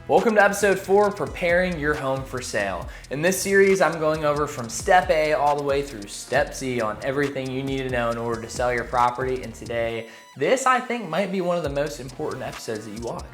Welcome to episode 4, Preparing Your Home for Sale. In this series, I'm going over from step A all the way through step Z on everything you need to know in order to sell your property. And today, this I think might be one of the most important episodes that you watch,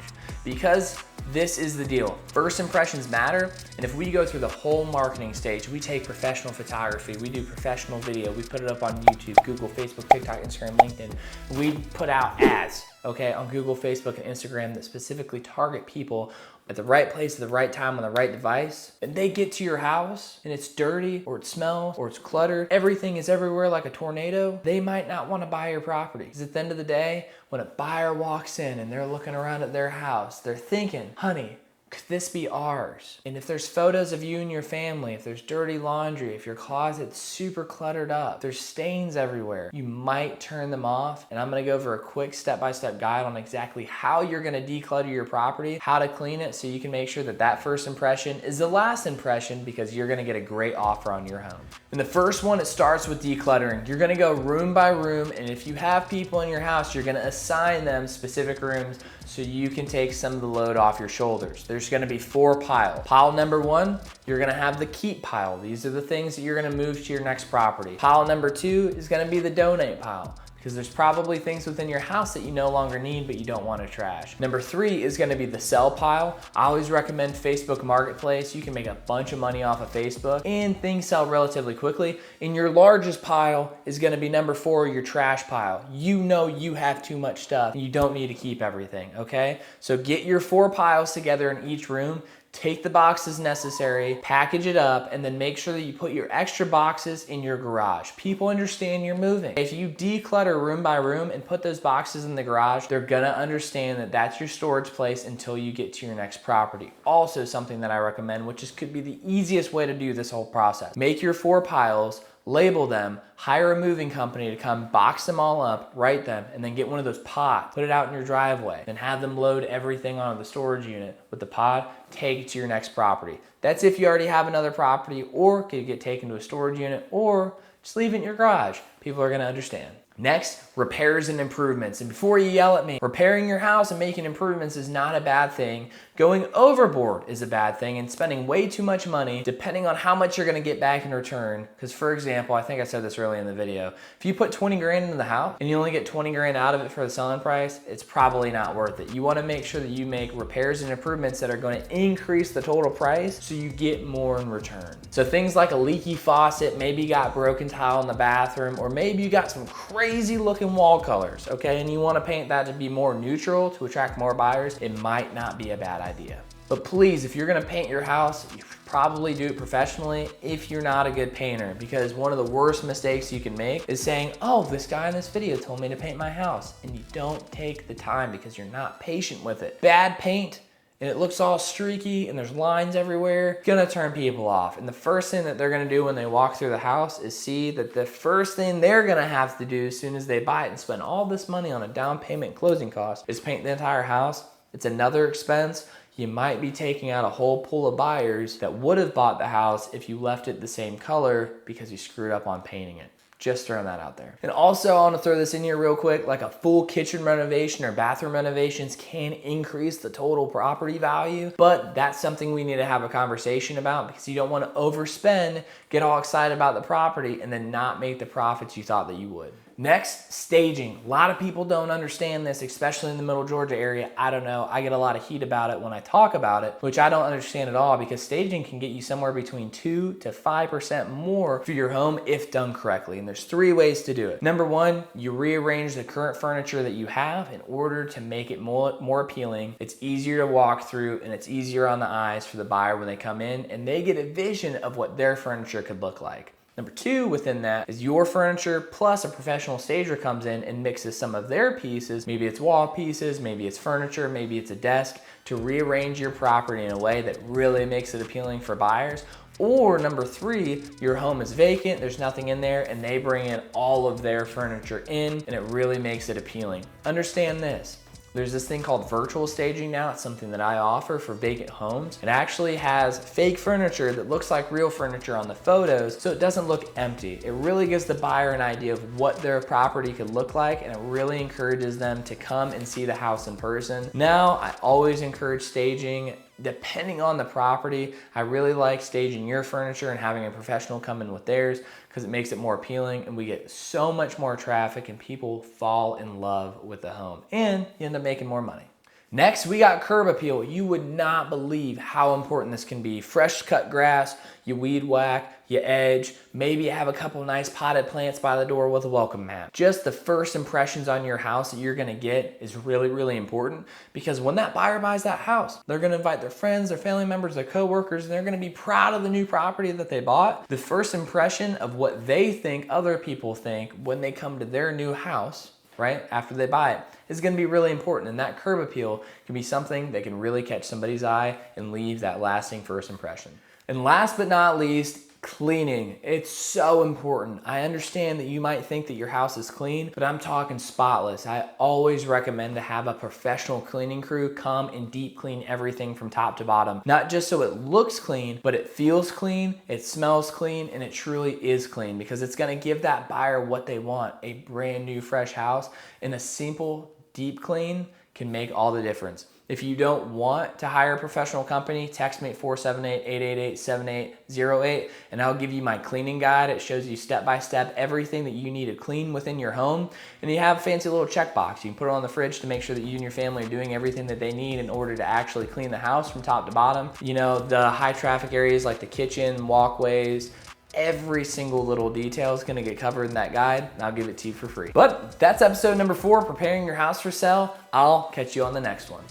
because this is the deal. First impressions matter, and if we go through the whole marketing stage, we take professional photography, we do professional video, we put it up on YouTube, Google, Facebook, TikTok, Instagram, LinkedIn. We put out ads, okay, on Google, Facebook, and Instagram that specifically target people at the right place at the right time on the right device, and they get to your house and it's dirty or it smells or it's cluttered, everything is everywhere like a tornado, they might not want to buy your property. Because at the end of the day, when a buyer walks in and they're looking around at their house, they're thinking, honey, could this be ours? And if there's photos of you and your family, if there's dirty laundry, if your closet's super cluttered up, there's stains everywhere, you might turn them off. And I'm gonna go over a quick step-by-step guide on exactly how you're gonna declutter your property, how to clean it so you can make sure that that first impression is the last impression, because you're gonna get a great offer on your home. And the first one, it starts with decluttering. You're gonna go room by room, and if you have people in your house, you're gonna assign them specific rooms so you can take some of the load off your shoulders. There's gonna be 4 piles. Pile number 1, you're gonna have the keep pile. These are the things that you're gonna move to your next property. Pile number 2 is gonna be the donate pile, because there's probably things within your house that you no longer need but you don't want to trash. Number 3 is gonna be the sell pile. I always recommend Facebook Marketplace. You can make a bunch of money off of Facebook and things sell relatively quickly. And your largest pile is gonna be number 4, your trash pile. You know you have too much stuff and you don't need to keep everything, okay? So get your 4 piles together in each room. Take the boxes necessary, package it up, and then make sure that you put your extra boxes in your garage. People understand you're moving. If you declutter room by room and put those boxes in the garage, they're gonna understand that that's your storage place until you get to your next property. Also, something that I recommend, which could be the easiest way to do this whole process. Make your 4 piles, label them, hire a moving company to come box them all up, write them, and then get one of those pods, put it out in your driveway, then have them load everything onto the storage unit with the pod, take it to your next property. That's if you already have another property, or could get taken to a storage unit, or just leave it in your garage. People are gonna understand. Next, repairs and improvements. And before you yell at me, repairing your house and making improvements is not a bad thing. Going overboard is a bad thing, and spending way too much money depending on how much you're gonna get back in return. Because for example, I think I said this earlier in the video, if you put 20 grand into the house and you only get 20 grand out of it for the selling price, it's probably not worth it. You wanna make sure that you make repairs and improvements that are gonna increase the total price so you get more in return. So things like a leaky faucet, maybe you got broken tile in the bathroom, or maybe you got some crazy looking wall colors, okay? And you wanna paint that to be more neutral to attract more buyers, it might not be a bad idea. But please, if you're gonna paint your house, you should probably do it professionally if you're not a good painter, because one of the worst mistakes you can make is saying, oh, this guy in this video told me to paint my house, and you don't take the time because you're not patient with it. Bad paint, and it looks all streaky and there's lines everywhere, gonna turn people off. And the first thing that they're gonna do when they walk through the house is see that the first thing they're gonna have to do as soon as they buy it and spend all this money on a down payment and closing cost is paint the entire house. It's another expense. You might be taking out a whole pool of buyers that would have bought the house if you left it the same color because you screwed up on painting it. Just throwing that out there. And also, I want to throw this in here real quick, like a full kitchen renovation or bathroom renovations can increase the total property value, but that's something we need to have a conversation about, because you don't want to overspend, get all excited about the property, and then not make the profits you thought that you would. Next, staging. A lot of people don't understand this, especially in the Middle Georgia area. I don't know, I get a lot of heat about it when I talk about it, which I don't understand at all, because staging can get you somewhere between 2 to 5% more for your home if done correctly. And there's 3 ways to do it. Number 1, you rearrange the current furniture that you have in order to make it more appealing. It's easier to walk through and it's easier on the eyes for the buyer when they come in and they get a vision of what their furniture could look like. Number 2 within that is your furniture plus a professional stager comes in and mixes some of their pieces, maybe it's wall pieces, maybe it's furniture, maybe it's a desk, to rearrange your property in a way that really makes it appealing for buyers. Or number 3, your home is vacant, there's nothing in there, and they bring in all of their furniture in, and it really makes it appealing. Understand this. There's this thing called virtual staging now. It's something that I offer for vacant homes. It actually has fake furniture that looks like real furniture on the photos, so it doesn't look empty. It really gives the buyer an idea of what their property could look like, and it really encourages them to come and see the house in person. Now, I always encourage staging Depending on the property, I really like staging your furniture and having a professional come in with theirs because it makes it more appealing, and we get so much more traffic and people fall in love with the home and you end up making more money. Next, we got curb appeal. You would not believe how important this can be. Fresh cut grass, you weed whack, you edge, maybe you have a couple nice potted plants by the door with a welcome mat. Just the first impressions on your house that you're gonna get is really, really important, because when that buyer buys that house, they're gonna invite their friends, their family members, their coworkers, and they're gonna be proud of the new property that they bought. The first impression of what they think other people think when they come to their new house, right, after they buy it, is going to be really important. And that curb appeal can be something that can really catch somebody's eye and leave that lasting first impression. And last but not least, cleaning. It's so important. I understand that you might think that your house is clean, but I'm talking spotless. I always recommend to have a professional cleaning crew come and deep clean everything from top to bottom. Not just so it looks clean, but it feels clean, it smells clean, and it truly is clean, because it's gonna give that buyer what they want, a brand new fresh house. And a simple deep clean can make all the difference. If you don't want to hire a professional company, text me at 478-888-7808 and I'll give you my cleaning guide. It shows you step-by-step everything that you need to clean within your home. And you have a fancy little checkbox. You can put it on the fridge to make sure that you and your family are doing everything that they need in order to actually clean the house from top to bottom. You know, the high traffic areas like the kitchen, walkways, every single little detail is gonna get covered in that guide, and I'll give it to you for free. But that's episode number 4, preparing your house for sale. I'll catch you on the next one.